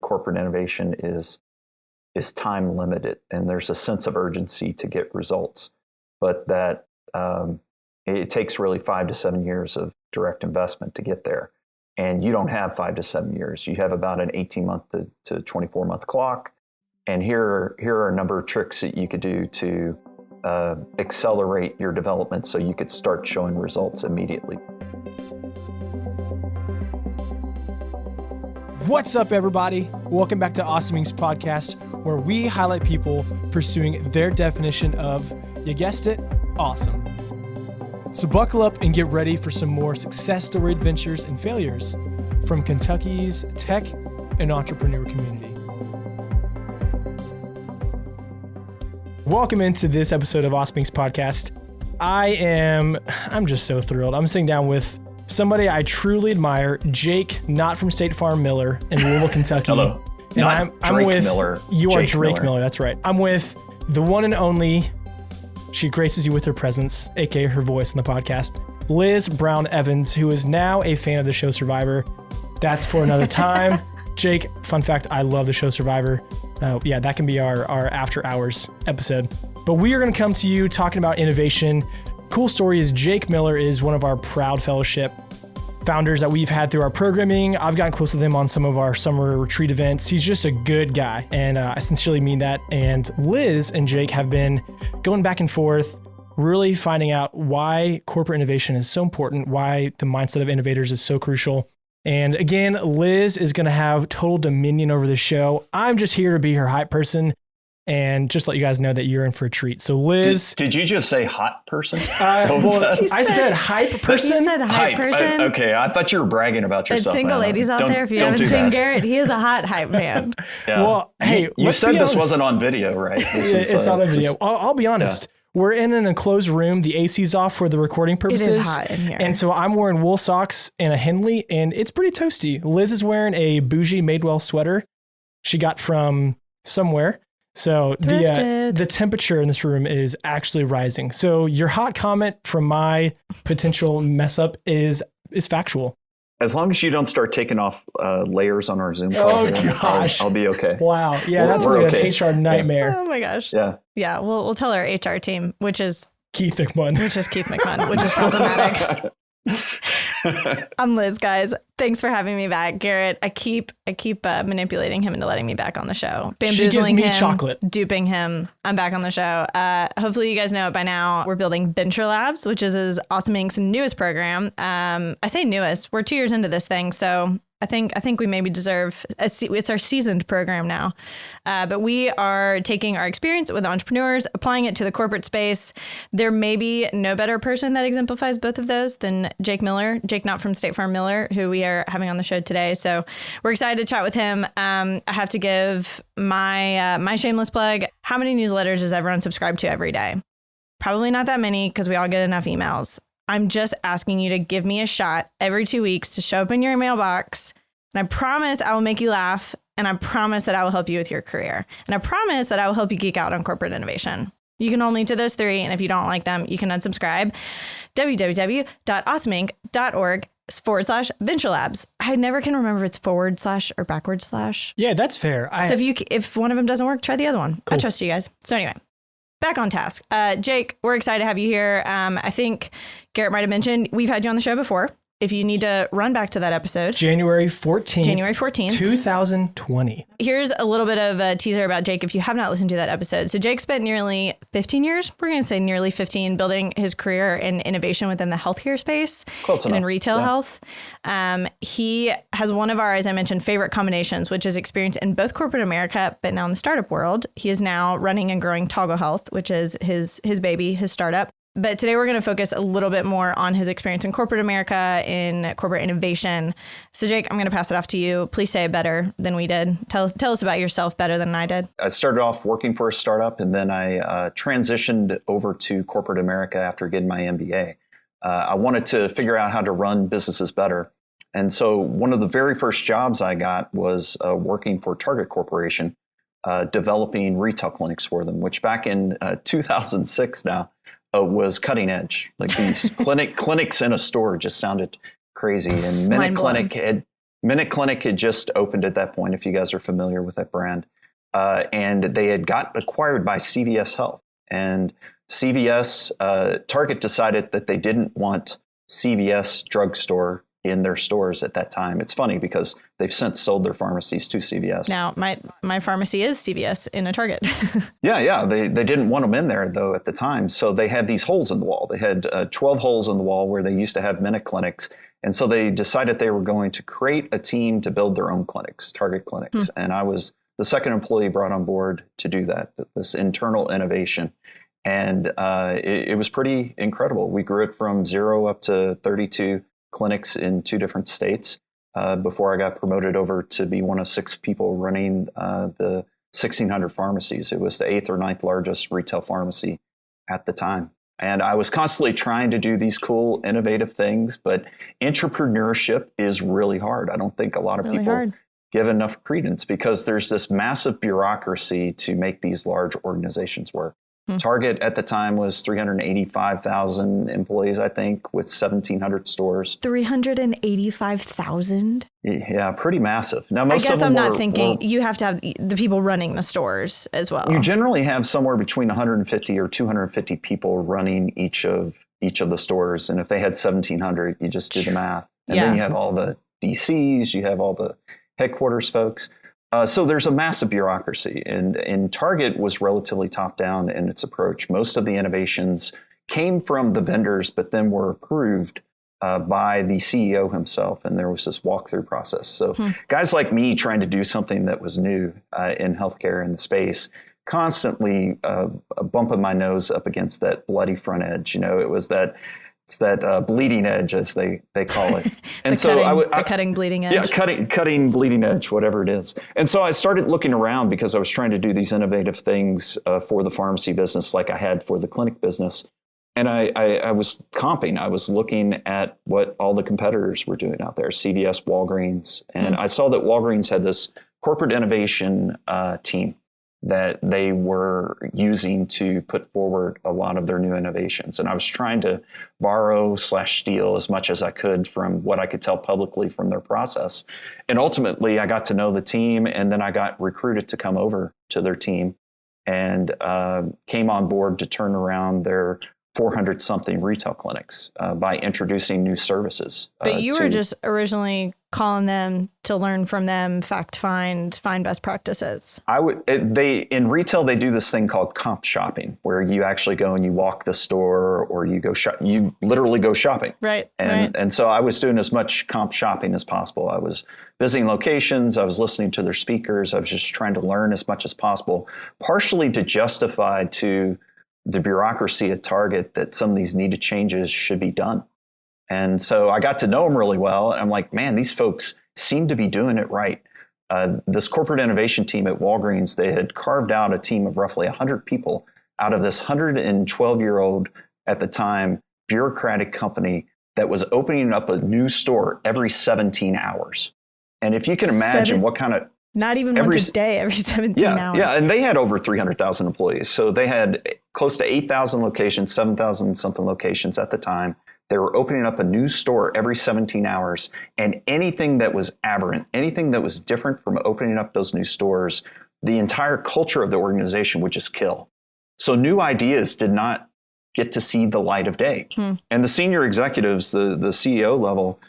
corporate innovation is time limited, and there's a sense of urgency to get results, but that it takes really 5 to 7 years of direct investment to get there. And you don't have 5 to 7 years. You have about an 18-month to 24-month clock. And here are a number of tricks that you could do to accelerate your development so you could start showing results immediately. What's up, everybody? Welcome back to Awesome Inc.'s podcast, where we highlight people pursuing their definition of, you guessed it, awesome. So buckle up and get ready for some more success story adventures and failures from Kentucky's tech and entrepreneur community. Welcome into this episode of Awesome Inc.'s podcast. I'm just so thrilled. I'm sitting down with somebody I truly admire, Jake, not from State Farm Miller in Louisville, Kentucky. Hello. And I'm with Miller. You are Jake Drake Miller. That's right. I'm with the one and only. She graces you with her presence, aka her voice in the podcast, Liz Brown Evans, who is now a fan of the show Survivor. That's for another time. Jake, fun fact, I love the show Survivor. Yeah, that can be our after hours episode. But we are going to come to you talking about innovation. Cool story is Jake Miller is one of our proud fellowship founders that we've had through our programming. I've gotten close with him on some of our summer retreat events. He's just a good guy, and I sincerely mean that. And Liz and Jake have been going back and forth, really finding out why corporate innovation is so important, why the mindset of innovators is so crucial. And again, Liz is going to have total dominion over the show. I'm just here to be her hype person and just let you guys know that you're in for a treat. So Liz. Did you just say hot person? I said hype person. You said hype person. Okay, I thought you were bragging about But yourself. single ladies out there, if you haven't seen Garrett, he is a hot hype man. Yeah. Well, hey, you said this wasn't on video, right? It's not on video. I'll be honest. Yeah. We're in an enclosed room. The AC's off for the recording purposes. It is hot in here. And so I'm wearing wool socks and a Henley, and it's pretty toasty. Liz is wearing a bougie Madewell sweater she got from somewhere. So the temperature in this room is actually rising. So your hot comment from my potential mess up is factual. As long as you don't start taking off layers on our Zoom call, oh gosh, I'll be okay. Wow, yeah, that's like an HR nightmare. Oh my gosh. Yeah. We'll tell our HR team, which is Keith McMahon, which is problematic. I'm Liz, guys. Thanks for having me back, Garrett. I keep manipulating him into letting me back on the show. She gives me chocolate. Duping him. I'm back on the show. Hopefully you guys know it by now. We're building Venture Labs, which is Awesome Inc.'s newest program. I say newest. We're 2 years into this thing, so I think we maybe deserve it's our seasoned program now. But we are taking our experience with entrepreneurs, applying it to the corporate space. There may be no better person that exemplifies both of those than Jake Miller, Jake not from State Farm Miller, who we are having on the show today. So we're excited to chat with him. I have to give my shameless plug. How many newsletters does everyone subscribe to every day? Probably not that many, because we all get enough emails. I'm just asking you to give me a shot every 2 weeks to show up in your email box. And I promise I will make you laugh. And I promise that I will help you with your career. And I promise that I will help you geek out on corporate innovation. You can hold me to those three. And if you don't like them, you can unsubscribe. www.awesomeinc.org/Venture Labs. I never can remember if it's / or /. Yeah, that's fair. So if one of them doesn't work, try the other one. Cool. I trust you guys. So anyway. Back on task. Jake, we're excited to have you here. I think Garrett might have mentioned we've had you on the show before. If you need to run back to that episode. January 14th. 2020. Here's a little bit of a teaser about Jake if you have not listened to that episode. So Jake spent nearly 15 years, we're going to say nearly 15, building his career in innovation within the healthcare space. Close enough. And in retail health. He has one of our, as I mentioned, favorite combinations, which is experience in both corporate America, but now in the startup world. He is now running and growing Toggle Health, which is his baby, his startup. But today we're going to focus a little bit more on his experience in corporate America, in corporate innovation. So Jake, I'm going to pass it off to you. Please say it better than we did. Tell us about yourself better than I did. I started off working for a startup, and then I transitioned over to corporate America after getting my MBA. I wanted to figure out how to run businesses better. And so one of the very first jobs I got was working for Target Corporation, developing retail clinics for them, which back in 2006 now, was cutting edge. Like these clinics in a store just sounded crazy. And Minute Clinic Minute Clinic had just opened at that point, if you guys are familiar with that brand. And they had got acquired by CVS Health. And CVS, Target decided that they didn't want CVS drugstore in their stores at that time. It's funny because they've since sold their pharmacies to CVS. Now, my pharmacy is CVS in a Target. Yeah. They didn't want them in there, though, at the time. So they had these holes in the wall. They had 12 holes in the wall where they used to have Minute Clinics. And so they decided they were going to create a team to build their own clinics, Target clinics. And I was the second employee brought on board to do that, this internal innovation. And it was pretty incredible. We grew it from 0 up to 32 clinics in 2 different states before I got promoted over to be one of 6 people running the 1,600 pharmacies. It was the 8th or 9th largest retail pharmacy at the time. And I was constantly trying to do these cool, innovative things, but entrepreneurship is really hard. I don't think a lot of people give enough credence because there's this massive bureaucracy to make these large organizations work. Target at the time was 385,000 employees, I think, with 1,700 stores. 385,000? Yeah, pretty massive. Now, I guess I'm not thinking you have to have the people running the stores as well. You generally have somewhere between 150 or 250 people running each of the stores. And if they had 1,700, you just do the math. And then you have all the DCs, you have all the headquarters folks. So there's a massive bureaucracy, and Target was relatively top-down in its approach. Most of the innovations came from the vendors, but then were approved by the CEO himself, and there was this walkthrough process. So guys like me trying to do something that was new in healthcare in the space, constantly bumping my nose up against that bloody front edge. You know, it's that bleeding edge, as they call it. And the cutting bleeding edge. Yeah, cutting bleeding edge, whatever it is. And so I started looking around because I was trying to do these innovative things for the pharmacy business like I had for the clinic business. And I was comping. I was looking at what all the competitors were doing out there, CVS, Walgreens. And I saw that Walgreens had this corporate innovation team that they were using to put forward a lot of their new innovations. And I was trying to borrow/steal as much as I could from what I could tell publicly from their process. And ultimately, I got to know the team, and then I got recruited to come over to their team and came on board to turn around their 400-something retail clinics by introducing new services. But you were just originally calling them to learn from them, find best practices. In retail, they do this thing called comp shopping, where you actually go and you walk the store, or you go you literally go shopping. Right. And so I was doing as much comp shopping as possible. I was visiting locations. I was listening to their speakers. I was just trying to learn as much as possible, partially to justify to the bureaucracy at Target that some of these needed changes should be done. And so I got to know them really well. And I'm like, man, these folks seem to be doing it right. This corporate innovation team at Walgreens, they had carved out a team of roughly 100 people out of this 112-year-old, at the time, bureaucratic company that was opening up a new store every 17 hours. And if you can imagine what kind of... Not even once a day, every 17 hours. Yeah, and they had over 300,000 employees. So they had close to 8,000 locations, 7,000 something locations at the time. They were opening up a new store every 17 hours. And anything that was aberrant, anything that was different from opening up those new stores, the entire culture of the organization would just kill. So new ideas did not get to see the light of day. And the senior executives, the CEO level,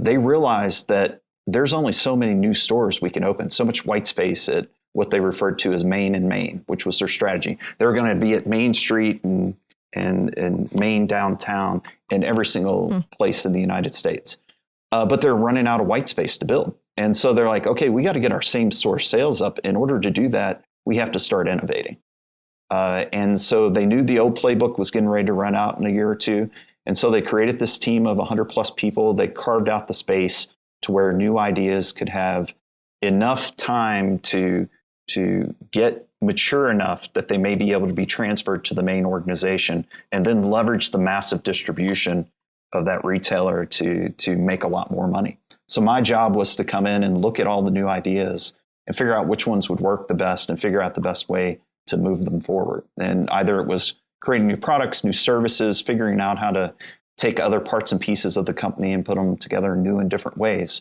they realized that there's only so many new stores we can open, so much white space at what they referred to as Main and Main, which was their strategy. They were going to be at Main Street and Main downtown in every single place in the United States. But they're running out of white space to build. And so they're like, okay, we got to get our same store sales up. In order to do that, we have to start innovating. And so they knew the old playbook was getting ready to run out in a year or two. And so they created this team of 100 plus people. They carved out the space to where new ideas could have enough time to get mature enough that they may be able to be transferred to the main organization, and then leverage the massive distribution of that retailer to make a lot more money. So my job was to come in and look at all the new ideas and figure out which ones would work the best and figure out the best way to move them forward. And either it was creating new products, new services, figuring out how to take other parts and pieces of the company and put them together in new and different ways.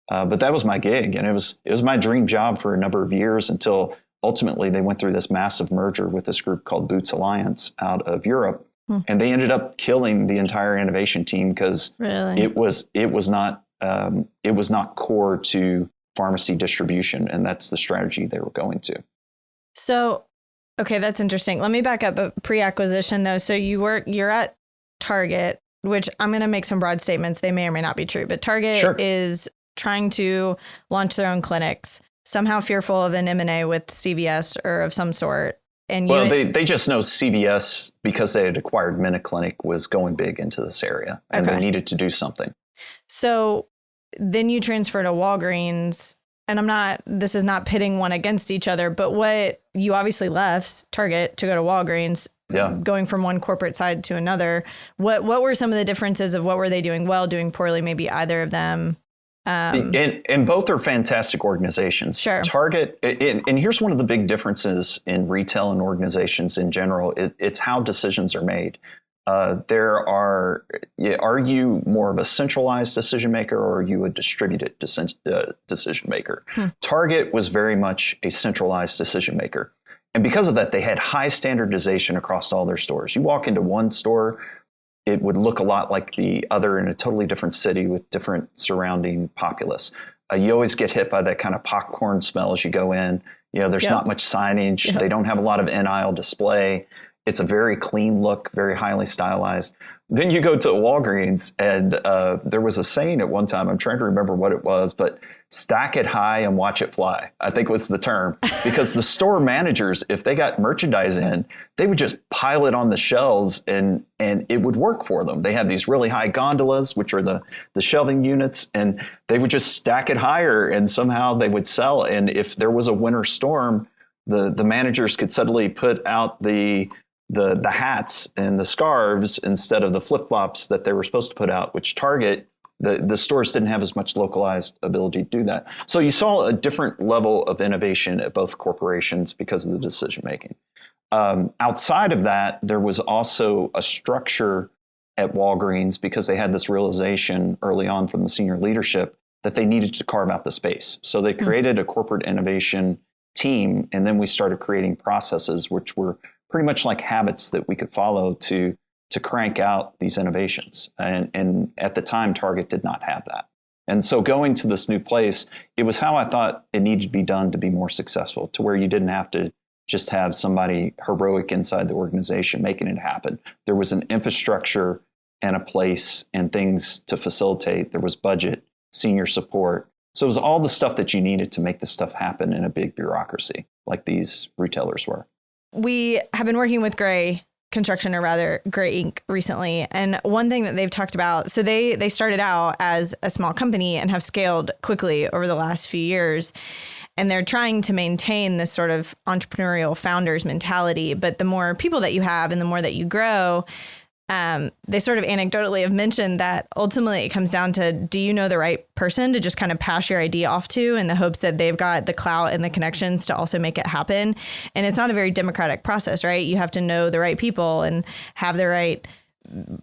But that was my gig, and it was my dream job for a number of years until ultimately they went through this massive merger with this group called Boots Alliance out of Europe, and they ended up killing the entire innovation team because it was not core to pharmacy distribution, and that's the strategy they were going to. So, okay, that's interesting. Let me back up pre-acquisition though. So you're at Target, which I'm going to make some broad statements. They may or may not be true, but Target is trying to launch their own clinics, somehow fearful of an M&A with CVS or of some sort. And they just know CVS, because they had acquired MinuteClinic, was going big into this area, and they needed to do something. So then you transfer to Walgreens, and this is not pitting one against each other, but what you obviously left Target to go to Walgreens, going from one corporate side to another. What were some of the differences of what were they doing well, doing poorly, maybe either of them? And both are fantastic organizations. Sure. Target, and here's one of the big differences in retail and organizations in general. It's how decisions are made. Are you more of a centralized decision maker, or are you a distributed decision maker? Target was very much a centralized decision maker. And because of that, they had high standardization across all their stores. You walk into one store, it would look a lot like the other in a totally different city with different surrounding populace. You always get hit by that kind of popcorn smell as you go in. There's not much signage. They don't have a lot of in-aisle display. It's a very clean look, very highly stylized. Then you go to Walgreens, and there was a saying at one time, I'm trying to remember what it was, but stack it high and watch it fly, I think was the term. Because the store managers, if they got merchandise in, they would just pile it on the shelves, and it would work for them. They had these really high gondolas, which are the shelving units, and they would just stack it higher, and somehow they would sell. And if there was a winter storm, the managers could suddenly put out the hats and the scarves instead of the flip-flops that they were supposed to put out, which Target, the stores didn't have as much localized ability to do that. So you saw a different level of innovation at both corporations because of the decision making. Outside of that, there was also a structure at Walgreens, because they had this realization early on from the senior leadership that they needed to carve out the space. So they created a corporate innovation team, and then we started creating processes which were pretty much like habits that we could follow to crank out these innovations. And at the time, Target did not have that. And so going to this new place, it was how I thought it needed to be done to be more successful, to where you didn't have to just have somebody heroic inside the organization making it happen. There was an infrastructure and a place and things to facilitate. There was budget, senior support. So it was all the stuff that you needed to make this stuff happen in a big bureaucracy like these retailers were. We have been working with Gray Construction, or rather Gray Inc. recently. And one thing that they've talked about, so they started out as a small company and have scaled quickly over the last few years. And they're trying to maintain this sort of entrepreneurial founders mentality. But the more people that you have and the more that you grow, they sort of anecdotally have mentioned that ultimately it comes down to, do you know the right person to just kind of pass your idea off to, in the hopes that they've got the clout and the connections to also make it happen. And it's not a very democratic process, right? You have to know the right people and have the right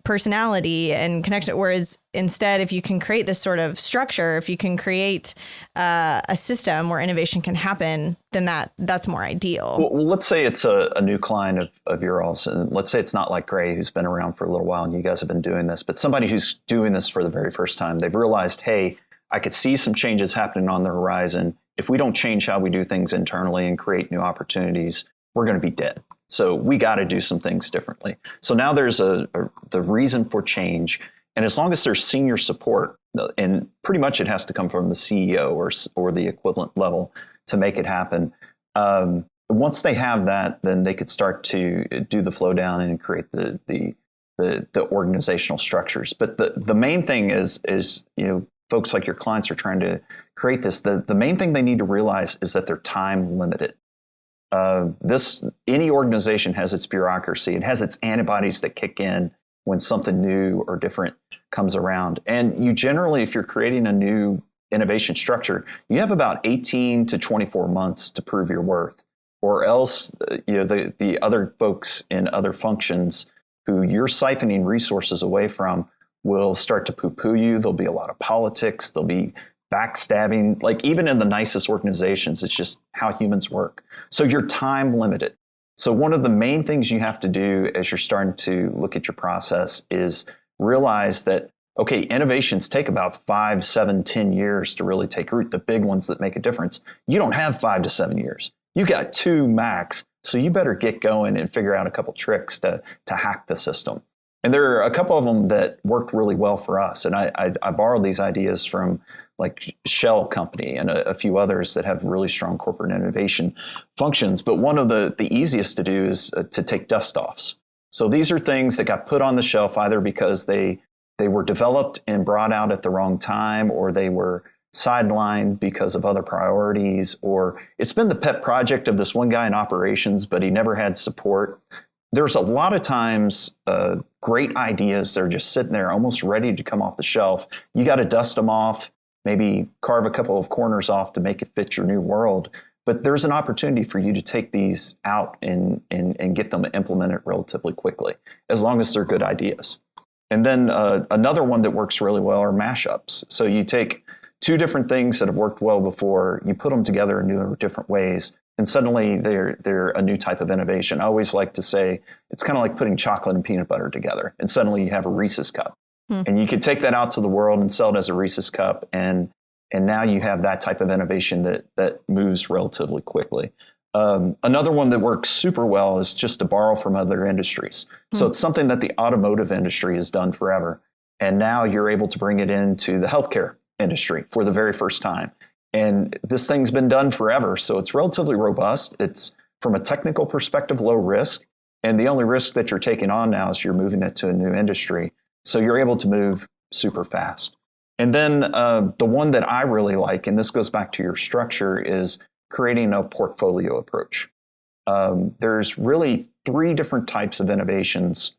personality and connection. Whereas instead, if you can create this sort of structure, if you can create a system where innovation can happen, then that's more ideal. Well, let's say it's a new client of yours, and let's say it's not like Gray, who's been around for a little while and you guys have been doing this, but somebody who's doing this for the very first time. They've realized, hey, I could see some changes happening on the horizon. If we don't change how we do things internally and create new opportunities, we're going to be dead. So we got to do some things differently. So now there's the reason for change. And as long as there's senior support, and pretty much it has to come from the CEO or the equivalent level to make it happen. Once they have that, then they could start to do the flow down and create the organizational structures. But the main thing is folks like your clients are trying to create this. The main thing they need to realize is that they're time limited. Any organization has its bureaucracy. It has its antibodies that kick in when something new or different comes around. And you generally, if you're creating a new innovation structure, you have about 18 to 24 months to prove your worth, or else the other folks in other functions who you're siphoning resources away from will start to poo-poo you. There'll be a lot of politics. There'll be backstabbing, like even in the nicest organizations, it's just how humans work. So you're time limited. So one of the main things you have to do as you're starting to look at your process is realize that, okay, innovations take about 5, 7, 10 years to really take root, the big ones that make a difference. You don't have 5 to 7 years. You got 2 max. So you better get going and figure out a couple tricks to hack the system. And there are a couple of them that worked really well for us. And I borrowed these ideas from like Shell Company and a few others that have really strong corporate innovation functions. But one of the easiest to do is to take dust-offs. So these are things that got put on the shelf either because they were developed and brought out at the wrong time, or they were sidelined because of other priorities, or it's been the pet project of this one guy in operations, but he never had support. There's a lot of times great ideas that are just sitting there almost ready to come off the shelf. You got to dust them off, maybe carve a couple of corners off to make it fit your new world. But there's an opportunity for you to take these out and get them implemented relatively quickly, as long as they're good ideas. And then another one that works really well are mashups. So you take 2 different things that have worked well before, you put them together in new or different ways, and suddenly they're a new type of innovation. I always like to say it's kind of like putting chocolate and peanut butter together, and suddenly you have a Reese's cup. And you could take that out to the world and sell it as a Reese's cup, and now you have that type of innovation that moves relatively quickly. Another one that works super well is just to borrow from other industries. So it's something that the automotive industry has done forever, and now you're able to bring it into the healthcare industry for the very first time. And this thing's been done forever, so it's relatively robust. It's, from a technical perspective, low risk. And the only risk that you're taking on now is you're moving it to a new industry. So you're able to move super fast. And then the one that I really like, and this goes back to your structure, is creating a portfolio approach. There's really 3 different types of innovations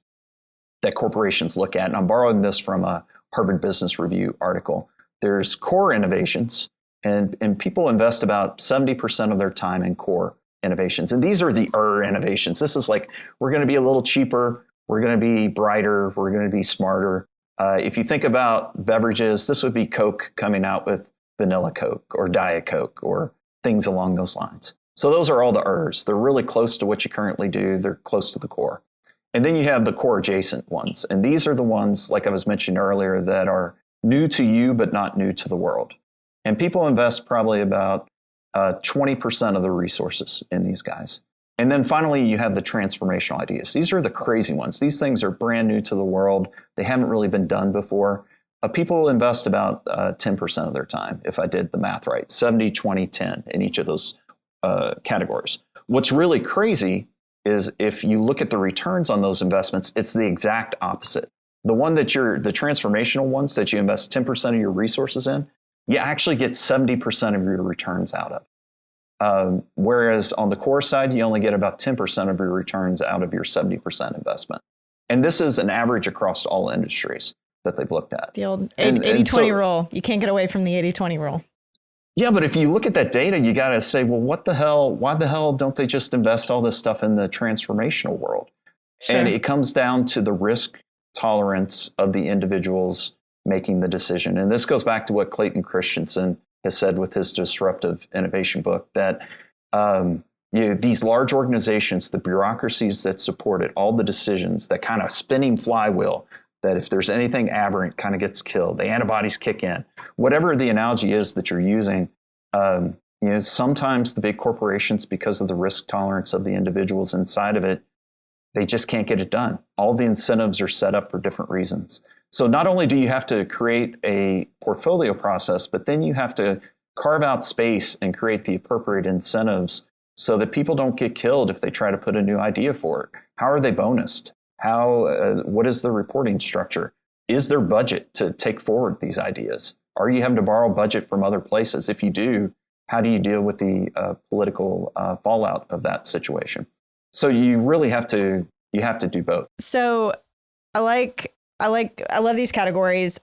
that corporations look at. And I'm borrowing this from a Harvard Business Review article. There's core innovations. And people invest about 70% of their time in core innovations. And these are the innovations. This is like, we're going to be a little cheaper. We're going to be brighter. We're going to be smarter. If you think about beverages, this would be Coke coming out with vanilla Coke or Diet Coke or things along those lines. So those are all the They're really close to what you currently do. They're close to the core. And then you have the core adjacent ones. And these are the ones, like I was mentioning earlier, that are new to you, but not new to the world. And people invest probably about 20% of the resources in these guys. And then finally, you have the transformational ideas. These are the crazy ones. These things are brand new to the world. They haven't really been done before. People invest about 10% of their time, if I did the math right, 70, 20, 10 in each of those categories. What's really crazy is if you look at the returns on those investments, it's the exact opposite. The transformational ones that you invest 10% of your resources in, you actually get 70% of your returns out of. Whereas on the core side, you only get about 10% of your returns out of your 70% investment. And this is an average across all industries that they've looked at. The old 80-20 rule. You can't get away from the 80-20 rule. Yeah, but if you look at that data, you got to say, well, why the hell don't they just invest all this stuff in the transformational world? Sure. And it comes down to the risk tolerance of the individuals making the decision. And this goes back to what Clayton Christensen has said with his disruptive innovation book, that these large organizations, the bureaucracies that support it, all the decisions, that kind of spinning flywheel, that if there's anything aberrant, kind of gets killed. The antibodies kick in. Whatever the analogy is that you're using, sometimes the big corporations, because of the risk tolerance of the individuals inside of it, they just can't get it done. All the incentives are set up for different reasons. So not only do you have to create a portfolio process, but then you have to carve out space and create the appropriate incentives so that people don't get killed if they try to put a new idea forward. How are they bonused? What is the reporting structure? Is there budget to take forward these ideas? Are you having to borrow budget from other places? If you do, how do you deal with the political fallout of that situation? So you really have to do both. So I love these categories.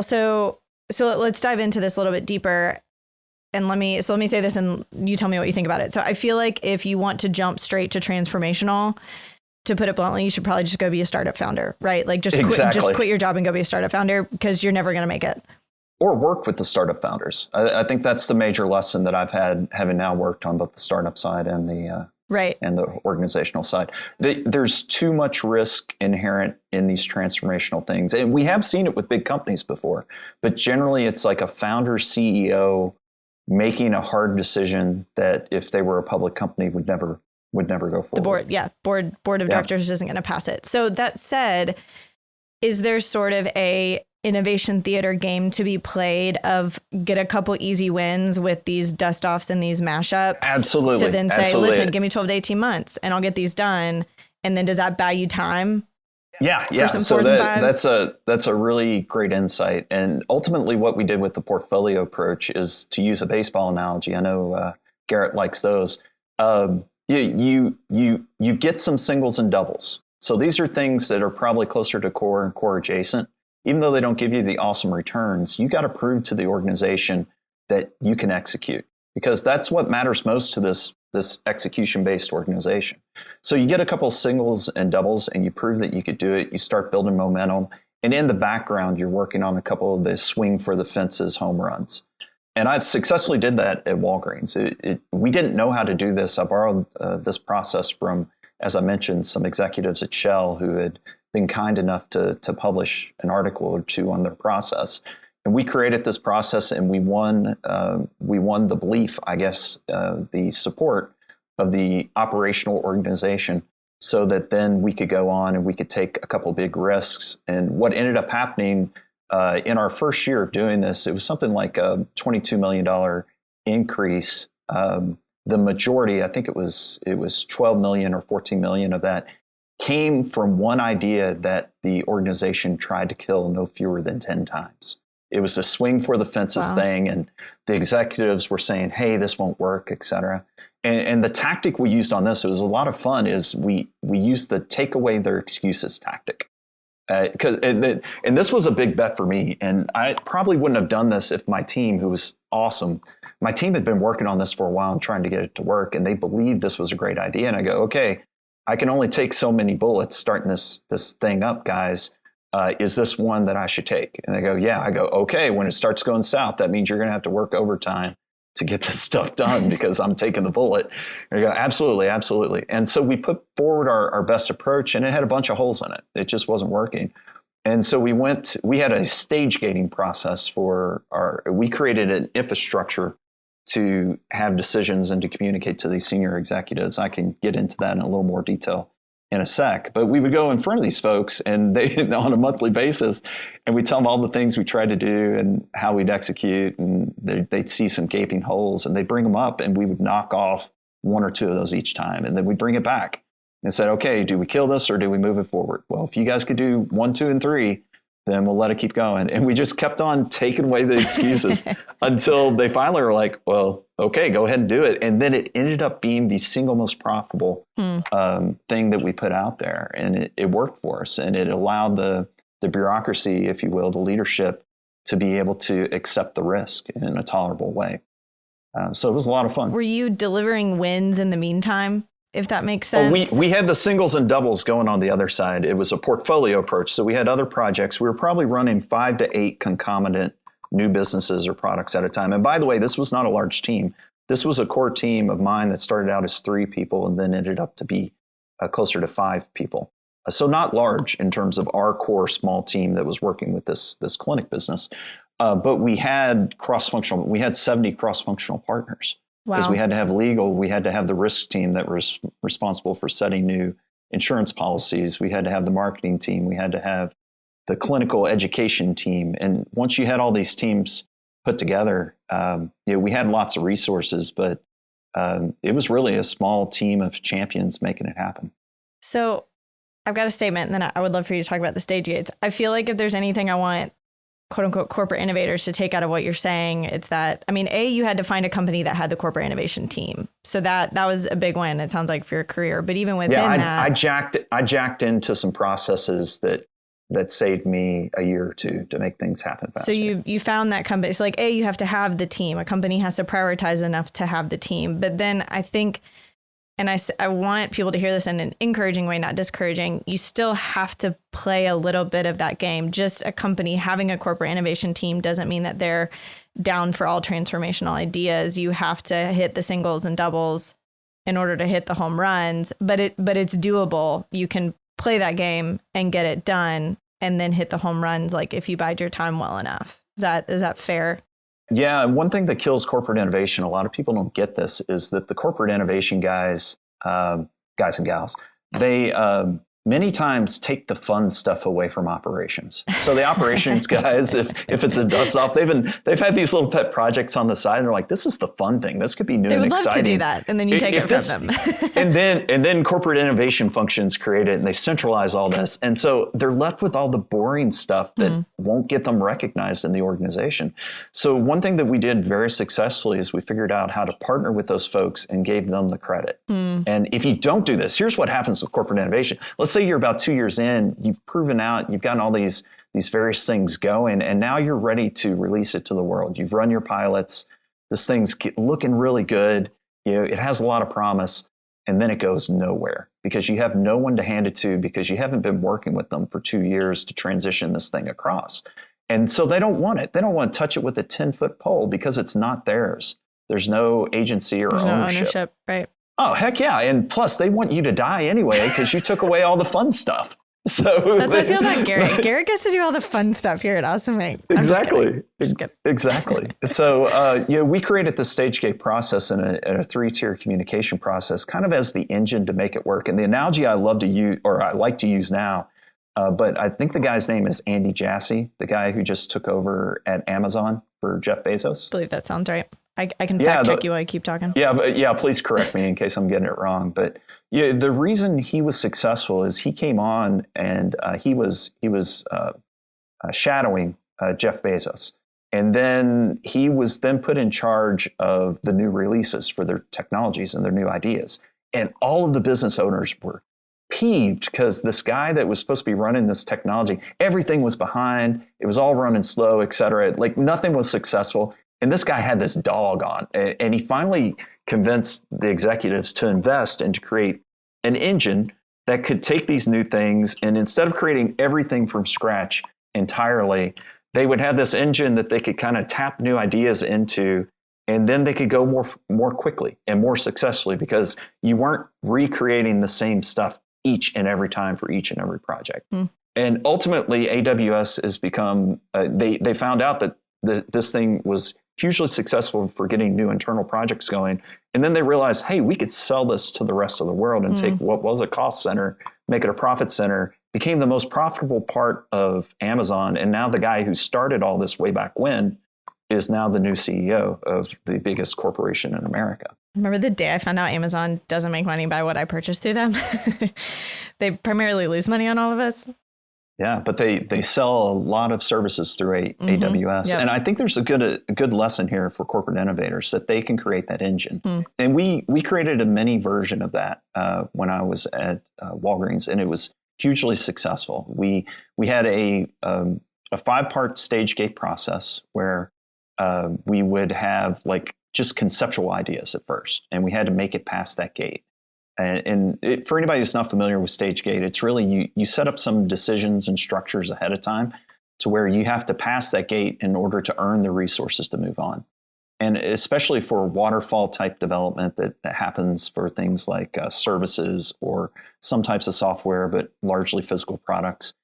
So let's dive into this a little bit deeper. And let me say this and you tell me what you think about it. So I feel like if you want to jump straight to transformational, to put it bluntly, you should probably just go be a startup founder, right? Like just quit your job and go be a startup founder because you're never going to make it. or work with the startup founders. I think that's the major lesson that I've had, having now worked on both the startup side and the and the organizational side. There's too much risk inherent in these transformational things. And we have seen it with big companies before, but generally it's like a founder CEO making a hard decision that if they were a public company would never go forward. The board of directors isn't going to pass it. So that said, is there sort of a innovation theater game to be played of get a couple easy wins with these dust offs and these mashups? Absolutely. To then say, listen, give me 12 to 18 months and I'll get these done. And then does that buy you time? Yeah. So that's a really great insight. And ultimately what we did with the portfolio approach is, to use a baseball analogy, I know Garrett likes those. You get some singles and doubles. So these are things that are probably closer to core and core adjacent. Even though they don't give you the awesome returns, you got to prove to the organization that you can execute, because that's what matters most to this execution-based organization. So you get a couple of singles and doubles and you prove that you could do it. You start building momentum. And in the background, you're working on a couple of the swing for the fences home runs. And I successfully did that at Walgreens. We didn't know how to do this. I borrowed this process from, as I mentioned, some executives at Shell who had been kind enough to publish an article or two on their process. And we created this process and we won the belief, I guess, the support of the operational organization, so that then we could go on and we could take a couple big risks. And what ended up happening in our first year of doing this, it was something like a $22 million increase. The majority, I think it was 12 million or 14 million of that, came from one idea that the organization tried to kill no fewer than 10 times. It was a swing for the fences thing, and the executives were saying, hey, this won't work, et cetera. And the tactic we used on this, it was a lot of fun, is we used the take away their excuses tactic. And this was a big bet for me, and I probably wouldn't have done this if my team, who was awesome, my team had been working on this for a while and trying to get it to work, and they believed this was a great idea. And I go, okay, I can only take so many bullets starting this thing up, guys. Is this one that I should take? And they go, yeah. I go, okay, when it starts going south, that means you're going to have to work overtime to get this stuff done because I'm taking the bullet. And they go, absolutely, absolutely. And so we put forward our best approach, and it had a bunch of holes in it. It just wasn't working. And so we had a stage gating process we created an infrastructure to have decisions and to communicate to these senior executives. I can get into that in a little more detail in a sec, but we would go in front of these folks and they on a monthly basis, and we tell them all the things we tried to do and how we'd execute, and they'd see some gaping holes and they'd bring them up, and we would knock off one or two of those each time, and then we'd bring it back and said, okay, do we kill this or do we move it forward? Well, if you guys could do 1, 2, and 3, then we'll let it keep going. And we just kept on taking away the excuses until they finally were like, well, okay, go ahead and do it. And then it ended up being the single most profitable thing that we put out there. And it worked for us. And it allowed the bureaucracy, if you will, the leadership, to be able to accept the risk in a tolerable way. So it was a lot of fun. Were you delivering wins in the meantime, if that makes sense? We had the singles and doubles going on the other side. It was a portfolio approach. So we had other projects. We were probably running 5 to 8 concomitant new businesses or products at a time. And by the way, this was not a large team. This was a core team of mine that started out as 3 people and then ended up to be closer to 5 people. So not large in terms of our core small team that was working with this clinic business. But we had we had 70 cross-functional partners. Because we had to have legal, we had to have the risk team that was responsible for setting new insurance policies. We had to have the marketing team. We had to have the clinical education team. And once you had all these teams put together, we had lots of resources, but it was really a small team of champions making it happen. So I've got a statement, and then I would love for you to talk about the stage gates. I feel like if there's anything I want quote unquote corporate innovators to take out of what you're saying, it's that, I mean, you had to find a company that had the corporate innovation team. So that was a big win, it sounds like, for your career. But even within I jacked into some processes that saved me a year or two to make things happen faster. So you found that company. So like, you have to have the team. A company has to prioritize enough to have the team. But then I think and I want people to hear this in an encouraging way, not discouraging, you still have to play a little bit of that game. Just a company having a corporate innovation team doesn't mean that they're down for all transformational ideas. You have to hit the singles and doubles in order to hit the home runs, but it's doable. You can play that game and get it done and then hit the home runs, like if you bide your time well enough. Is that fair? Yeah, and one thing that kills corporate innovation, a lot of people don't get this, is that the corporate innovation guys and gals, they many times take the fun stuff away from operations. So the operations guys, if it's a dust off, they've had these little pet projects on the side, and they're like, this is the fun thing. This could be new and exciting. They would love to do that, and then you take it from them. and then corporate innovation functions create it, and they centralize all this, and so they're left with all the boring stuff that won't get them recognized in the organization. So one thing that we did very successfully is we figured out how to partner with those folks and gave them the credit. And if you don't do this, here's what happens with corporate innovation. Let's say you're about 2 years in, you've proven out, you've gotten all these various things going, and now you're ready to release it to the world. You've run your pilots. This thing's looking really good. It has a lot of promise, and then it goes nowhere because you have no one to hand it to because you haven't been working with them for 2 years to transition this thing across. And so they don't want it. They don't want to touch it with a 10-foot pole because it's not theirs. There's no agency or ownership. No ownership, right? Oh, heck yeah. And plus, they want you to die anyway because you took away all the fun stuff. So that's how I feel about Garrett. Garrett gets to do all the fun stuff here at Awesome Inc. Exactly. Exactly. So, we created the stage gate process and a 3-tier communication process kind of as the engine to make it work. And the analogy I love to use, or I like to use now, but I think the guy's name is Andy Jassy, the guy who just took over at Amazon for Jeff Bezos. I believe that sounds right. I can fact check you while I keep talking. Yeah, please correct me in case I'm getting it wrong. But the reason he was successful is he came on and he was shadowing Jeff Bezos, and then he was then put in charge of the new releases for their technologies and their new ideas. And all of the business owners were peeved because this guy that was supposed to be running this technology, everything was behind. It was all running slow, et cetera. Like nothing was successful. And this guy had this dog on, and he finally convinced the executives to invest and to create an engine that could take these new things. And instead of creating everything from scratch entirely, they would have this engine that they could kind of tap new ideas into, and then they could go more quickly and more successfully because you weren't recreating the same stuff each and every time for each and every project. And ultimately, AWS has become, they found out that this thing was hugely successful for getting new internal projects going. And then they realized, hey, we could sell this to the rest of the world and take what was a cost center, make it a profit center, became the most profitable part of Amazon. And now the guy who started all this way back when is now the new CEO of the biggest corporation in America. Remember the day I found out Amazon doesn't make money by what I purchased through them? They primarily lose money on all of us. Yeah, but they sell a lot of services through AWS. Yep. And I think there's a good lesson here for corporate innovators that they can create that engine. And we created a mini version of that when I was at Walgreens, and it was hugely successful. We had a 5-part stage gate process where we would have like just conceptual ideas at first, and we had to make it past that gate. For anybody who's not familiar with stage gate, it's really you set up some decisions and structures ahead of time to where you have to pass that gate in order to earn the resources to move on. And especially for waterfall type development that happens for things like services or some types of software, but largely physical products,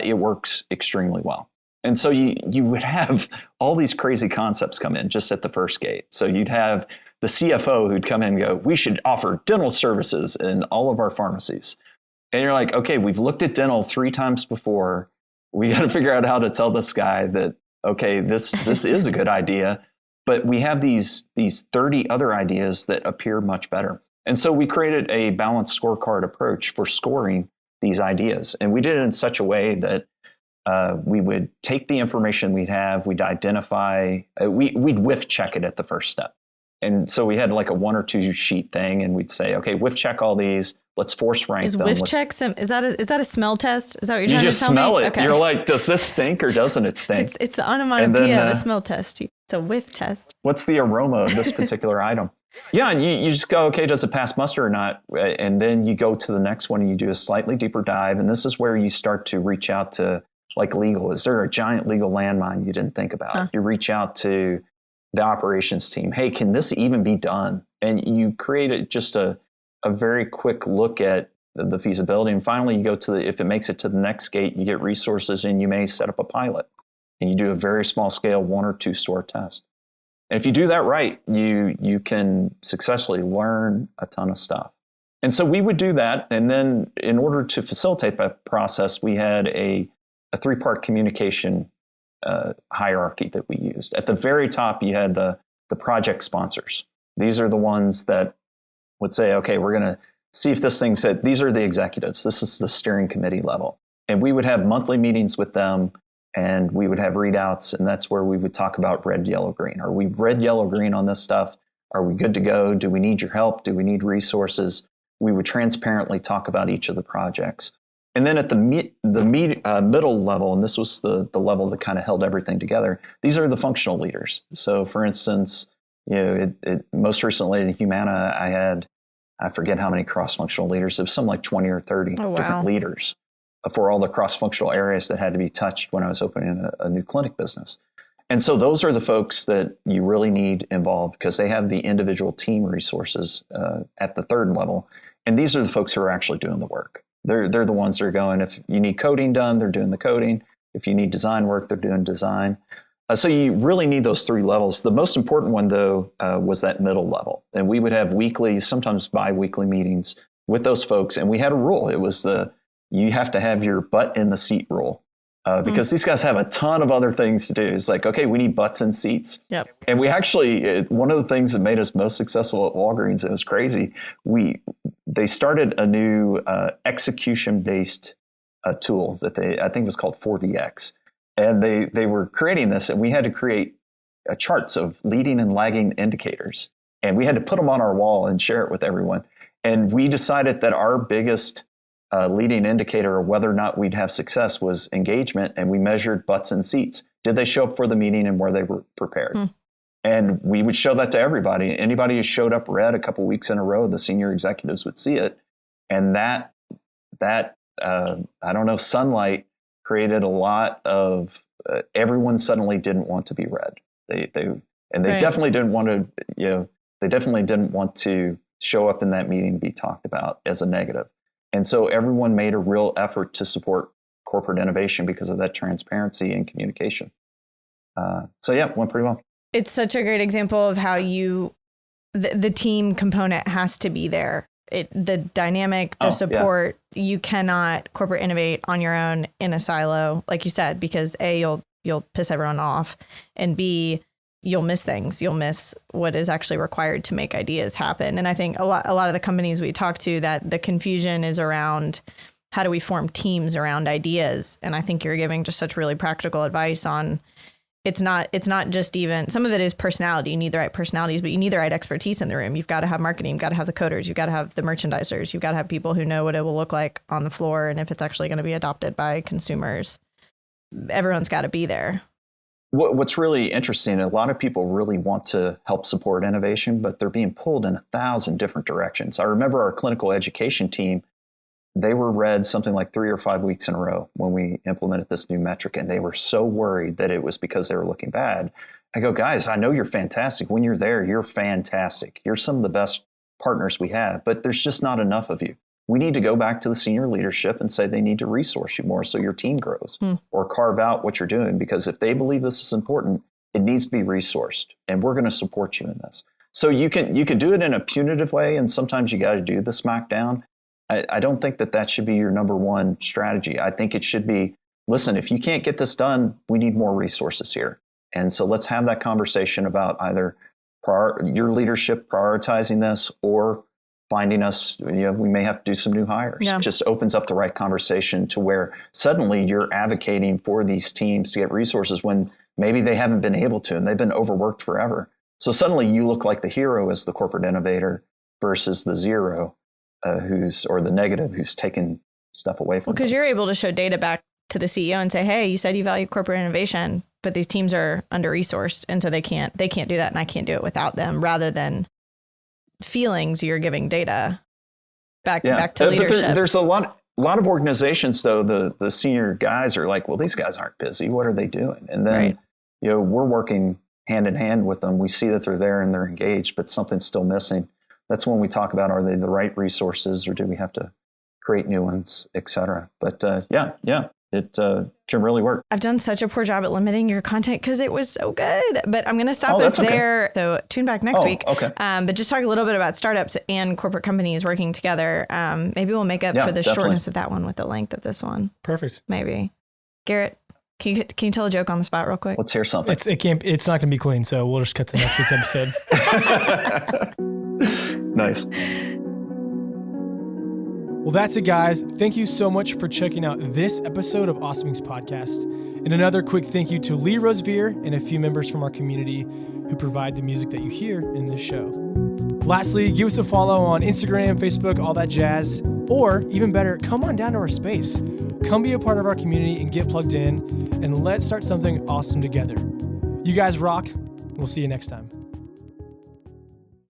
it works extremely well. And so you would have all these crazy concepts come in just at the first gate. So you'd have the CFO who'd come in and go, we should offer dental services in all of our pharmacies. And you're like, okay, we've looked at dental 3 times before. We got to figure out how to tell this guy that, okay, this is a good idea, but we have these 30 other ideas that appear much better. And so we created a balanced scorecard approach for scoring these ideas. And we did it in such a way that we would take the information we'd have, we'd identify, we'd whiff check it at the first step. And so we had like a 1 or 2 sheet thing, and we'd say, okay, whiff check all these. Let's force rank them. Is whiff check is that a smell test? Is that what you're trying to tell me? You just smell it. Okay. You're like, does this stink or doesn't it stink? It's the onomatopoeia of a smell test. It's a whiff test. What's the aroma of this particular item? Yeah, and you just go, okay, does it pass muster or not? And then you go to the next one and you do a slightly deeper dive. And this is where you start to reach out to like legal. Is there a giant legal landmine you didn't think about? Huh. You reach out to the operations team. Hey, can this even be done? And you create just a very quick look at the feasibility. And finally, you go to if it makes it to the next gate, you get resources and you may set up a pilot. And you do a very small scale 1 or 2 store test. And if you do that right, you can successfully learn a ton of stuff. And so we would do that. And then in order to facilitate that process, we had a 3-part communication hierarchy that we used. At the very top, you had the project sponsors. These are the ones that would say, okay, we're going to see if this thing said, these are the executives. This is the steering committee level. And we would have monthly meetings with them. And we would have readouts, and that's where we would talk about red, yellow, green. Are we red, yellow, green on this stuff? Are we good to go? Do we need your help? Do we need resources? We would transparently talk about each of the projects. And then at the middle level, and this was the level that kind of held everything together, these are the functional leaders. So for instance, most recently in Humana, I forget how many cross-functional leaders. It was something like 20 or 30 different leaders for all the cross-functional areas that had to be touched when I was opening a new clinic business. And so those are the folks that you really need involved because they have the individual team resources at the 3rd level. And these are the folks who are actually doing the work. They're the ones that are going, if you need coding done, they're doing the coding. If you need design work, they're doing design. So you really need those 3 levels. The most important one, though, was that middle level. And we would have weekly, sometimes bi-weekly meetings with those folks. And we had a rule. It was you have to have your butt in the seat rule because these guys have a ton of other things to do. It's like, okay, we need butts in seats. Yep. And we actually, one of the things that made us most successful at Walgreens, it was crazy. They started a new execution-based tool that I think was called 4DX. And they were creating this, and we had to create charts of leading and lagging indicators. And we had to put them on our wall and share it with everyone. And we decided that our biggest leading indicator of whether or not we'd have success was engagement, and we measured butts and seats. Did they show up for the meeting and were they prepared? And we would show that to everybody. Anybody who showed up red a couple weeks in a row, the senior executives would see it. And that I don't know, sunlight created a lot of everyone suddenly didn't want to be red. They definitely didn't want to, they definitely didn't want to show up in that meeting and be talked about as a negative. And so everyone made a real effort to support corporate innovation because of that transparency and communication. So yeah, went pretty well. It's such a great example of how the team component has to be there. The dynamic, the support, you cannot corporate innovate on your own in a silo, like you said, because A, you'll piss everyone off, and B, you'll miss things. You'll miss what is actually required to make ideas happen. And I think a lot of the companies we talk to, that the confusion is around how do we form teams around ideas. And I think you're giving just such really practical advice on it's not just even, some of it is personality. You need the right personalities, but you need the right expertise in the room. You've got to have marketing, you've got to have the coders, you've got to have the merchandisers, you've got to have people who know what it will look like on the floor and if it's actually going to be adopted by consumers. Everyone's got to be there. What's really interesting, a lot of people really want to help support innovation, but they're being pulled in 1,000 different directions. I remember our clinical education team, they were read something like 3 or 5 weeks in a row when we implemented this new metric, and they were so worried that it was because they were looking bad. I go, guys, I know you're fantastic. When you're there, you're fantastic. You're some of the best partners we have, but there's just not enough of you. We need to go back to the senior leadership and say they need to resource you more so your team grows or carve out what you're doing, because if they believe this is important, it needs to be resourced, and we're going to support you in this. So you can do it in a punitive way, and sometimes you got to do the smackdown. I don't think that should be your number one strategy. I think it should be, listen, if you can't get this done, we need more resources here. And so let's have that conversation about either your leadership prioritizing this or finding us, we may have to do some new hires. Yeah. It just opens up the right conversation to where suddenly you're advocating for these teams to get resources when maybe they haven't been able to and they've been overworked forever. So suddenly you look like the hero as the corporate innovator versus the zero or the negative who's taking stuff away from because you're able to show data back to the CEO and say, hey, you said you value corporate innovation, but these teams are under resourced. And so they can't do that. And I can't do it without them, rather than feelings, you're giving data back to leadership. But there's a lot of organizations, though, the senior guys are like, well, these guys aren't busy. What are they doing? And then, we're working hand in hand with them. We see that they're there and they're engaged, but something's still missing. That's when we talk about, are they the right resources or do we have to create new ones, et cetera? But it can really work. I've done such a poor job at limiting your content because it was so good, but I'm going to stop us there. So tune back next week. Okay. But just talk a little bit about startups and corporate companies working together. Maybe we'll make up for the shortness of that one with the length of this one. Perfect. Maybe. Garrett, can you tell a joke on the spot real quick? Let's hear something. It's not going to be clean, so we'll just cut to next week's episode. Nice. Well, that's it, guys. Thank you so much for checking out this episode of Awesome Inc. Podcast. And another quick thank you to Lee Rosevere and a few members from our community who provide the music that you hear in this show. Lastly, give us a follow on Instagram, Facebook, all that jazz. Or even better, come on down to our space. Come be a part of our community and get plugged in, and let's start something awesome together. You guys rock. We'll see you next time.